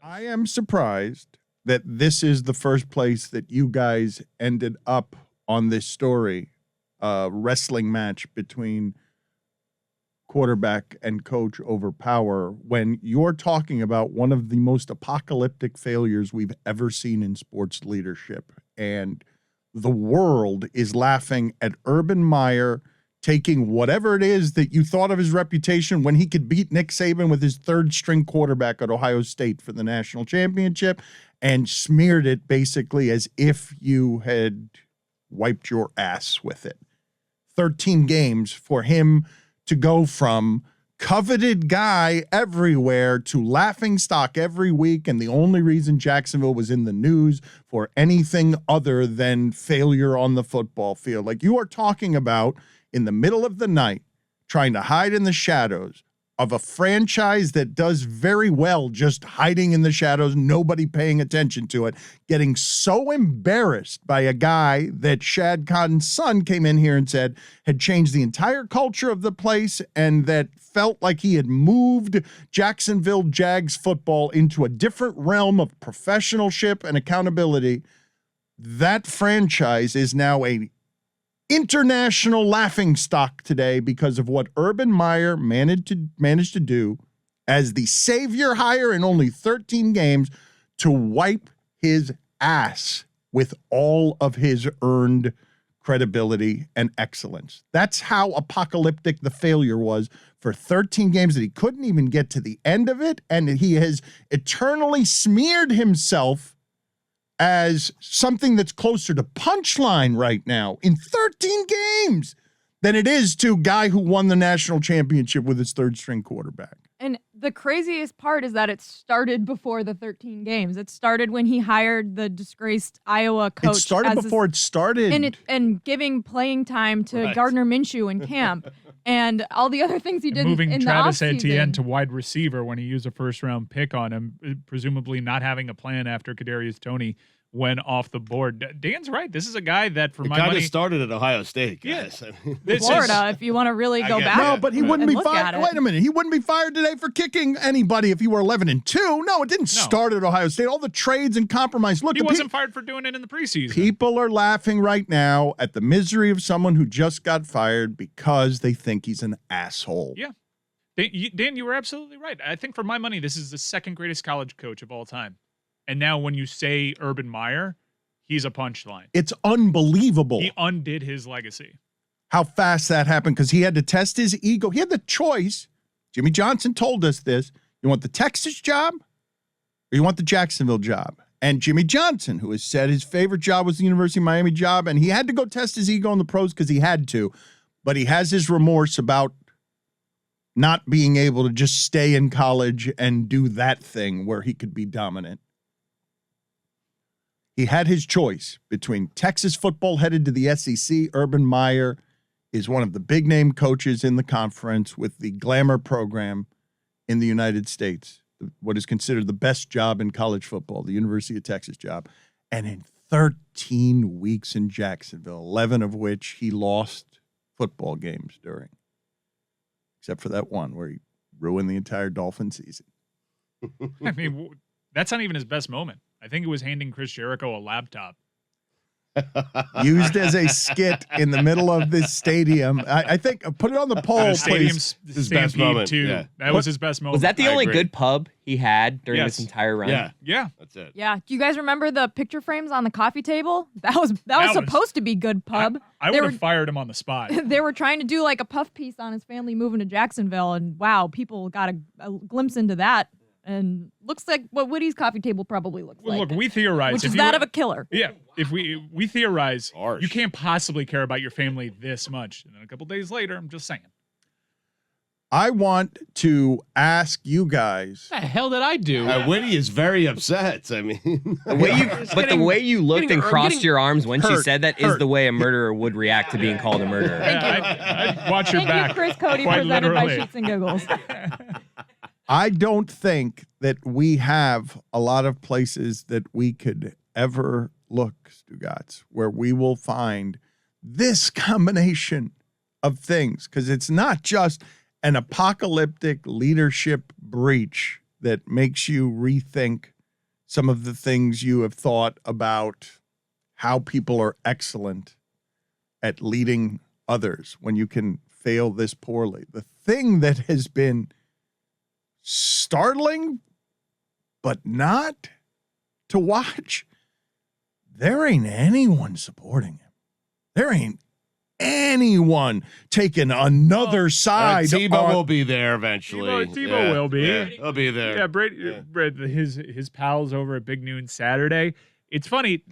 I am surprised that this is the first place that you guys ended up on this story, wrestling match between quarterback and coach over power, when you're talking about one of the most apocalyptic failures we've ever seen in sports leadership. And the world is laughing at Urban Meyer taking whatever it is that you thought of his reputation when he could beat Nick Saban with his third string quarterback at Ohio State for the national championship and smeared it basically as if you had wiped your ass with it. 13 games for him to go from coveted guy everywhere to laughing stock every week, and the only reason Jacksonville was in the news for anything other than failure on the football field. Like, you are talking about in the middle of the night trying to hide in the shadows of a franchise that does very well just hiding in the shadows, nobody paying attention to it, getting so embarrassed by a guy that Shad Khan's son came in here and said had changed the entire culture of the place and that felt like he had moved Jacksonville Jags football into a different realm of professionalship and accountability. That franchise is now a international laughingstock today because of what Urban Meyer managed to do as the savior hire in only 13 games to wipe his ass with all of his earned credibility and excellence. That's how apocalyptic the failure was for 13 games that he couldn't even get to the end of it, and he has eternally smeared himself as something that's closer to punchline right now in 13 games than it is to a guy who won the national championship with his third string quarterback. And the craziest part is that it started before the 13 games. It started when he hired the disgraced Iowa coach. It started before it started. And giving playing time to Gardner Minshew in camp and all the other things he did moving in the Travis offseason. Etienne to wide receiver when he used a first-round pick on him, presumably not having a plan after Kadarius Toney went off the board. Dan's right. This is a guy that, for my money, started at Ohio State, guys. Yeah. Florida, if you want to really go back. No, but he wouldn't be fired. Wait Wait a minute. He wouldn't be fired today for kicking anybody if he were 11-2. No, it didn't start at Ohio State. All the trades and compromise. Look, he wasn't fired for doing it in the preseason. People are laughing right now at the misery of someone who just got fired because they think he's an asshole. Yeah. Dan, you were absolutely right. I think, for my money, this is the second greatest college coach of all time. And now when you say Urban Meyer, he's a punchline. It's unbelievable. He undid his legacy. How fast that happened, because he had to test his ego. He had the choice. Jimmy Johnson told us this. You want the Texas job or you want the Jacksonville job? And Jimmy Johnson, who has said his favorite job was the University of Miami job, and he had to go test his ego in the pros because he had to. But he has his remorse about not being able to just stay in college and do that thing where he could be dominant. He had his choice between Texas football headed to the SEC. Urban Meyer is one of the big-name coaches in the conference with the glamour program in the United States, what is considered the best job in college football, the University of Texas job. And in 13 weeks in Jacksonville, 11 of which he lost football games during, except for that one where he ruined the entire Dolphin season. I mean, that's not even his best moment. I think it was handing Chris Jericho a laptop. Used as a skit in the middle of this stadium. I think, put it on the poll, The stadium please. His best moment, too. yeah. That was his best moment. Was that the I only agree. good pub he had during Yes. this entire run? Yeah. Yeah. That's it. Yeah. Do you guys remember the picture frames on the coffee table? That was was- supposed to be good pub. I They would were- have fired him on the spot. They were trying to do like a puff piece on his family moving to Jacksonville, and wow, people got a glimpse into that. And looks like what Woody's coffee table probably looks Well, like. look, we theorize. Which if is you that were- of a killer. Yeah, if we theorize, Harsh. you can't possibly care about your family this much. And then a couple days later, I'm just saying. I want to ask you guys. What the hell did I do? Winnie is very upset. I mean, The way you looked and crossed your arms when she hurt, said that is the way a murderer would react to being called a murderer. I'd watch your Thank back. you, Chris Cody, quite presented by literally. Shits and Giggles. I don't think that we have a lot of places that we could ever look, Stugotz, where we will find this combination of things, because it's not just an apocalyptic leadership breach that makes you rethink some of the things you have thought about how people are excellent at leading others when you can fail this poorly. The thing that has been startling, but not to watch, there ain't anyone supporting him. There ain't anyone taking another side. Tebow will be there eventually. Tebow will be. Yeah, he'll be there. Yeah, Brady, his pals over at Big Noon Saturday. It's funny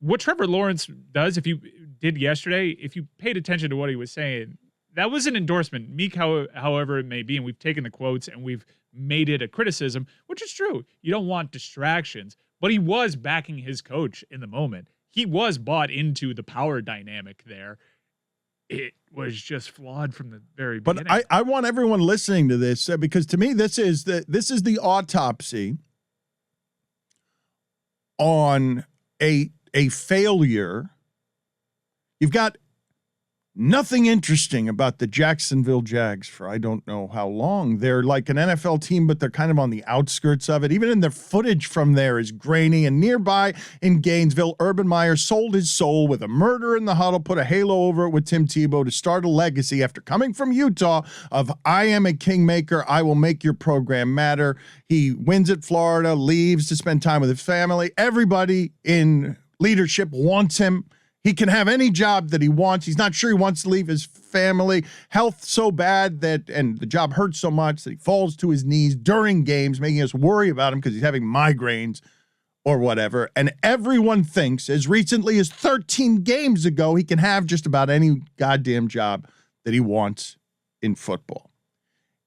what Trevor Lawrence does. If you did yesterday, if you paid attention to what he was saying, that was an endorsement, meek however it may be, and we've taken the quotes and we've made it a criticism, which is true. You don't want distractions, but he was backing his coach in the moment. He was bought into the power dynamic there. It was just flawed from the very beginning. But I want everyone listening to this because to me this is the autopsy on a failure. You've got nothing interesting about the Jacksonville Jags for I don't know how long. They're like an NFL team, but they're kind of on the outskirts of it. Even in their footage from there is grainy. And nearby in Gainesville, Urban Meyer sold his soul with a murder in the huddle, put a halo over it with Tim Tebow to start a legacy after coming from Utah of I am a kingmaker. I will make your program matter. He wins at Florida, leaves to spend time with his family. Everybody in leadership wants him. He can have any job that he wants. He's not sure he wants to leave his family. Health so bad and the job hurts so much that he falls to his knees during games, making us worry about him because he's having migraines or whatever. And everyone thinks as recently as 13 games ago, he can have just about any goddamn job that he wants in football.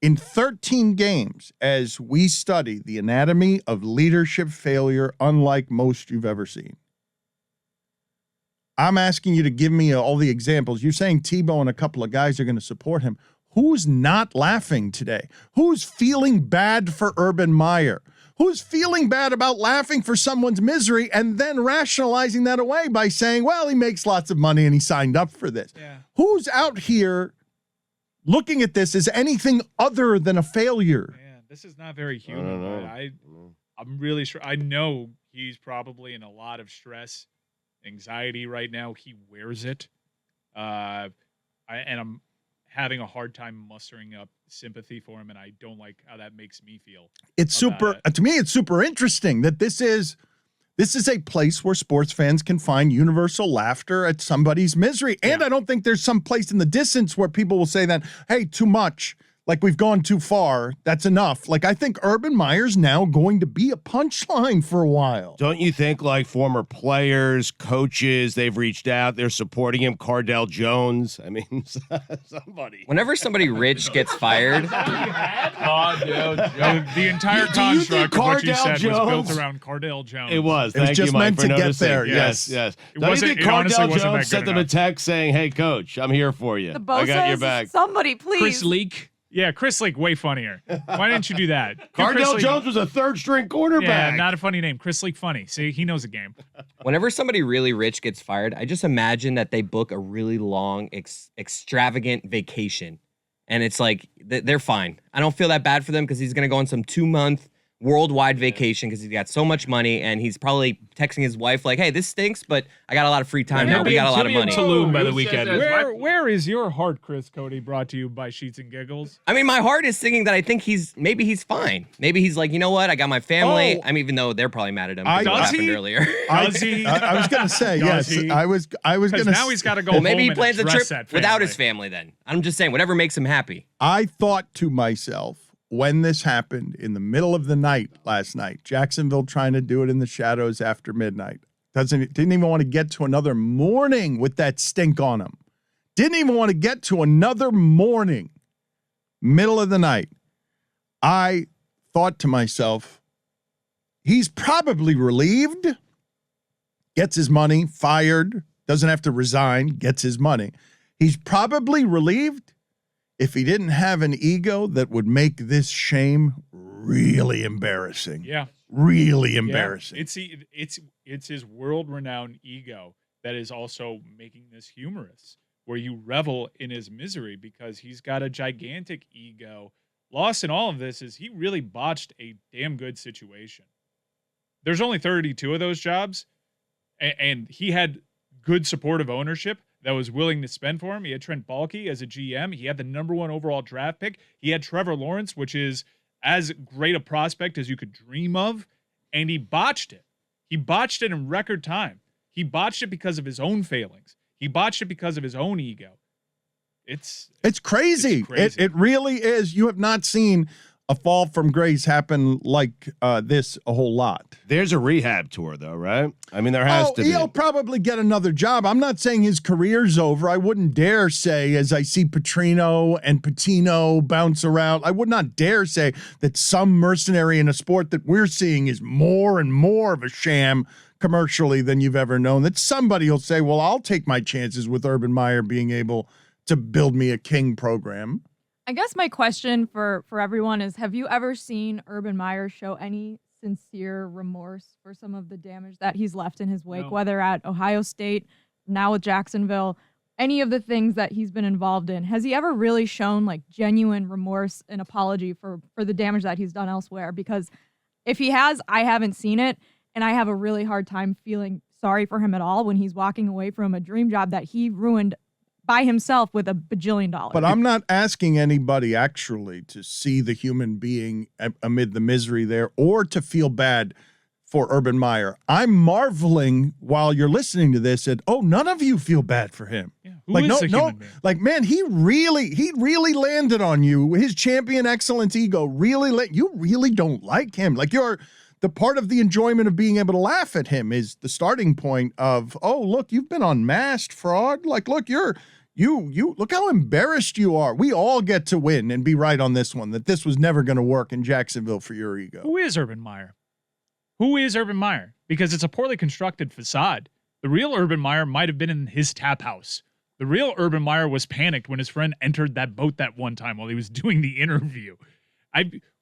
In 13 games, as we study the anatomy of leadership failure, unlike most you've ever seen, I'm asking you to give me all the examples. You're saying Tebow and a couple of guys are going to support him. Who's not laughing today? Who's feeling bad for Urban Meyer? Who's feeling bad about laughing for someone's misery and then rationalizing that away by saying, well, he makes lots of money and he signed up for this? Yeah. Who's out here looking at this as anything other than a failure? Man, this is not very human. I'm really sure. I know he's probably in a lot of stress, anxiety right now. He wears it. And I'm having a hard time mustering up sympathy for him, and I don't like how that makes me feel. It's to me, it's super interesting that this is a place where sports fans can find universal laughter at somebody's misery. And I don't think there's some place in the distance where people will say that, hey, too much. Like we've gone too far. That's enough. Like I think Urban Meyer's now going to be a punchline for a while. Don't you think like former players, coaches, they've reached out, they're supporting him, Cardell Jones? I mean, somebody. Whenever somebody rich gets fired, The entire construct of what you said was built around Cardell Jones. It was. It was Thank just you, Mike, meant for to get noticing. there. Yes. Yes. Don't you think It honestly Cardell wasn't that Jones good sent them a enough. text saying, hey, coach, I'm here for you. The I got your Bosa's, back. somebody please. Chris Leak. Yeah, Chris Leak, way funnier. Why didn't you do that? Give Chris Cardell Leak- Jones was a third-string quarterback. Yeah, not a funny name. Chris Leak, funny. See, he knows the game. whenever somebody really rich gets fired, I just imagine that they book a really long, extravagant vacation. And it's like, they're fine. I don't feel that bad for them because he's going to go on some 2-month worldwide vacation because he's got so much money, and he's probably texting his wife like, hey, this stinks, but I got a lot of free time now. We got a lot of money. Tulum by the Who weekend. says that? Where is your heart, Chris Cody, brought to you by Sheets and Giggles? I mean, my heart is thinking that I think maybe he's fine. Maybe he's like, you know what? I got my family. Oh. I mean, even though they're probably mad at him because Does what happened he? earlier. Does he? I was going to say, Does yes. he? I was going Because to now he's got to go Well, home maybe he and plans a address trip that without his family then. I'm just saying, whatever makes him happy. I thought to myself when this happened in the middle of the night last night, Jacksonville trying to do it in the shadows after midnight. Didn't even want to get to another morning with that stink on him. Didn't even want to get to another morning, middle of the night. I thought to myself, he's probably relieved, gets his money, fired, doesn't have to resign, gets his money. He's probably relieved if he didn't have an ego that would make this shame really embarrassing. Yeah. Really embarrassing. Yeah. It's his world-renowned ego that is also making this humorous, where you revel in his misery because he's got a gigantic ego. Lost in all of this is he really botched a damn good situation. There's only 32 of those jobs, and he had good supportive ownership that was willing to spend for him. He had Trent Baalke as a GM. He had the #1 overall draft pick. He had Trevor Lawrence, which is as great a prospect as you could dream of, and he botched it. He botched it in record time. He botched it because of his own failings. He botched it because of his own ego. It's crazy. It's crazy. It really is. You have not seen a fall from grace happen like this a whole lot. There's a rehab tour, though, right? I mean, there has to be. He'll probably get another job. I'm not saying his career's over. I wouldn't dare say, as I see Petrino and Patino bounce around, I would not dare say that some mercenary in a sport that we're seeing is more and more of a sham commercially than you've ever known, that somebody will say, well, I'll take my chances with Urban Meyer being able to build me a king program. I guess my question for everyone is, have you ever seen Urban Meyer show any sincere remorse for some of the damage that he's left in his wake, No. whether at Ohio State, now with Jacksonville, any of the things that he's been involved in? Has he ever really shown like genuine remorse and apology for the damage that he's done elsewhere? Because if he has, I haven't seen it, and I have a really hard time feeling sorry for him at all when he's walking away from a dream job that he ruined by himself with $1 bajillion. But I'm not asking anybody actually to see the human being amid the misery there or to feel bad for Urban Meyer. I'm marveling while you're listening to this at, oh, none of you feel bad for him. Yeah. Who is a human being? Like, man, he really landed on you. His champion excellence ego really you really don't like him. Like, the part of the enjoyment of being able to laugh at him is the starting point of, oh, look, you've been unmasked, fraud. Like, look, you look how embarrassed you are. We all get to win and be right on this one, that this was never going to work in Jacksonville for your ego. Who is Urban Meyer? Who is Urban Meyer? Because it's a poorly constructed facade. The real Urban Meyer might have been in his tap house. The real Urban Meyer was panicked when his friend entered that boat that one time while he was doing the interview.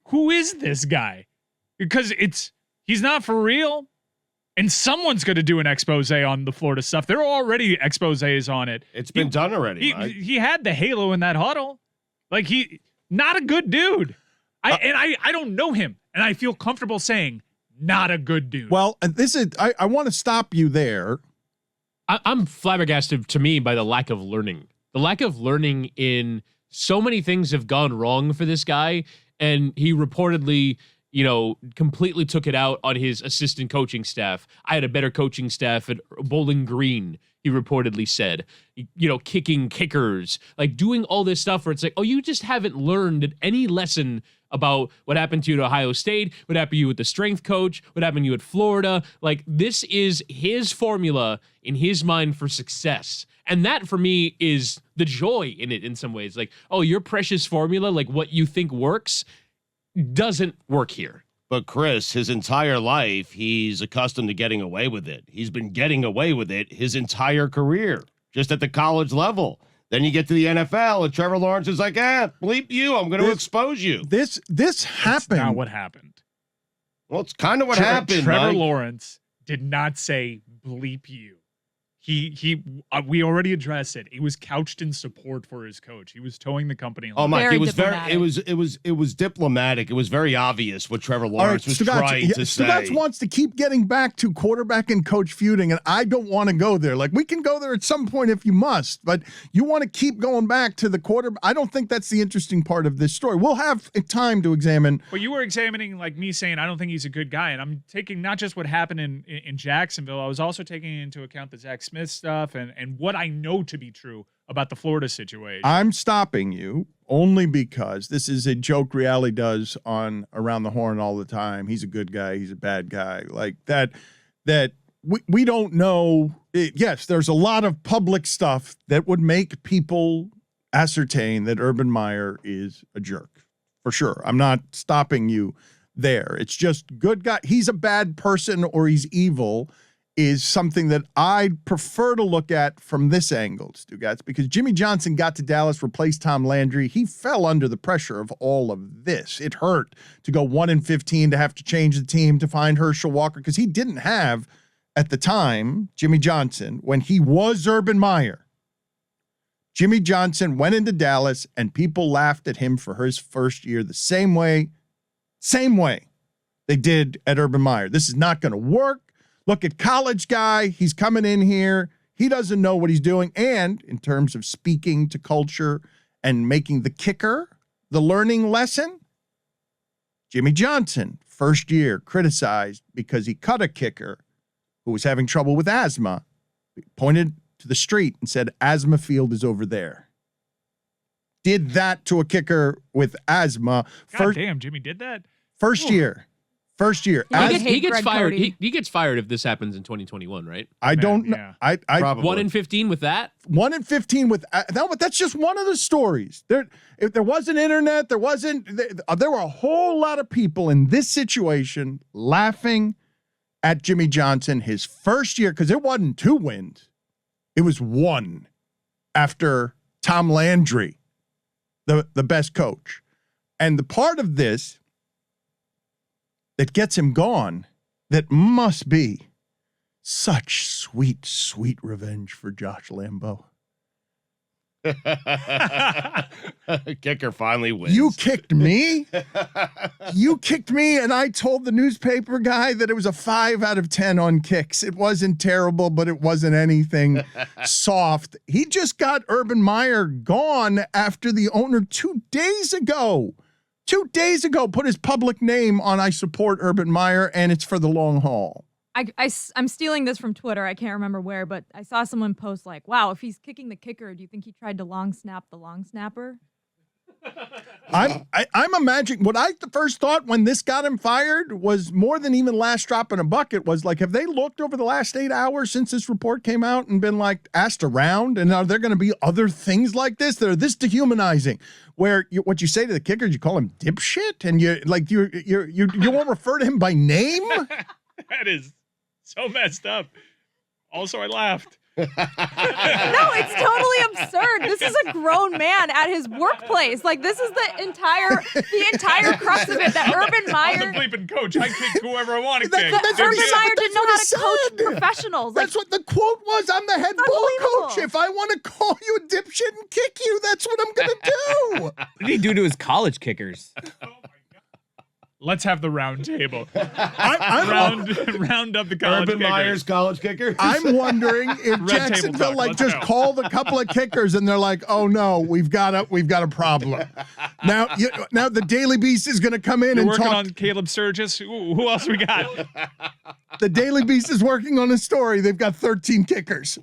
Who is this guy? Because he's not for real. And someone's going to do an expose on the Florida stuff. There are already exposés on it. It's been done already, Mike. He had the halo in that huddle. Like, not a good dude. I don't know him. And I feel comfortable saying, not a good dude. Well, I want to stop you there. I'm flabbergasted, to me, by the lack of learning. The lack of learning in so many things have gone wrong for this guy. And he reportedly, completely took it out on his assistant coaching staff. I had a better coaching staff at Bowling Green, he reportedly said. Kicking kickers, like doing all this stuff where it's like, oh, you just haven't learned any lesson about what happened to you at Ohio State, what happened to you with the strength coach, what happened to you at Florida. Like, this is his formula in his mind for success. And that, for me, is the joy in it in some ways. Like, oh, your precious formula, like what you think works, doesn't work here. But Chris, his entire life, he's accustomed to getting away with it. He's been getting away with it his entire career, just at the college level. Then you get to the NFL, and Trevor Lawrence is like, bleep you. I'm going to expose you. This happened. That's not what happened. Well, it's kind of what happened, Trevor Mike. Lawrence did not say bleep you. We already addressed it. He was couched in support for his coach. He was towing the company along. Oh, Mike, Very it was diplomatic. it was diplomatic. It was very obvious what Trevor Lawrence was trying to say. Stugotz wants to keep getting back to quarterback and coach feuding, and I don't want to go there. Like, we can go there at some point if you must, but you want to keep going back to the quarterback. I don't think that's the interesting part of this story. We'll have time to examine. But you were examining, like, me saying I don't think he's a good guy, and I'm taking not just what happened in Jacksonville. I was also taking into account the Zach Smith stuff and what I know to be true about the Florida situation. I'm stopping you only because this is a joke Reale does on Around the Horn all the time. He's a good guy. He's a bad guy. Like that we don't know. Yes, there's a lot of public stuff that would make people ascertain that Urban Meyer is a jerk. For sure. I'm not stopping you there. It's just good guy. He's a bad person or he's evil is something that I'd prefer to look at from this angle, Stugotz, because Jimmy Johnson got to Dallas, replaced Tom Landry. He fell under the pressure of all of this. It hurt to go 1-15, to have to change the team, to find Herschel Walker, because he didn't have, at the time, Jimmy Johnson, when he was Urban Meyer. Jimmy Johnson went into Dallas, and people laughed at him for his first year the same way they did at Urban Meyer. This is not going to work. Look at college guy. He's coming in here. He doesn't know what he's doing. And in terms of speaking to culture and making the kicker the learning lesson, Jimmy Johnson, first year, criticized because he cut a kicker who was having trouble with asthma, pointed to the street and said, asthma field is over there. Did that to a kicker with asthma. God damn, Jimmy did that? First year. First year. He gets Greg fired. Cody. He gets fired if this happens in 2021, right? I don't know. Yeah. I Probably. 1 in 15 with that? 1 in 15 with that's just one of the stories. If there wasn't internet, there were a whole lot of people in this situation laughing at Jimmy Johnson his first year, because it wasn't 2 wins. It was 1 after Tom Landry, the best coach. And the part of this that gets him gone, that must be such sweet, sweet revenge for Josh Lambeau. Kicker finally wins. You kicked me? You kicked me, and I told the newspaper guy that it was a 5 out of 10 on kicks. It wasn't terrible, but it wasn't anything soft. He just got Urban Meyer gone after the owner 2 days ago. 2 days ago, put his public name on I support Urban Meyer, and it's for the long haul. I'm stealing this from Twitter. I can't remember where, but I saw someone post like, wow, if he's kicking the kicker, do you think he tried to long snap the long snapper? I'm imagining what I first thought when this got him fired was more than even last drop in a bucket was like, have they looked over the last 8 hours since this report came out and been like asked around? And are there going to be other things like this that are this dehumanizing where what you say to the kicker, you call him dipshit and you won't refer to him by name? That is so messed up. Also, I laughed. No, it's totally absurd. This is a grown man at his workplace. Like, this is the entire crux of it. That Urban I'm Meyer, the bleeping coach. I kick whoever I want to kick. That's what Urban he said. Meyer That's didn't know what how he to coach said. professionals. Like, That's what the quote was. I'm the head ball unbelievable. coach. If I want to call you a dipshit and kick you, that's what I'm going to do. What did he do to his college kickers? Let's have the round table. I'm round up the college Urban kickers. Meyer's college kicker. I'm wondering if table Jacksonville talk, like let's just go. called a couple of kickers and they're like, "Oh no, we've got a problem." Now the Daily Beast is going to come in You're and working talk. on Caleb Sturgis. Who else we got? The Daily Beast is working on a story. They've got 13 kickers.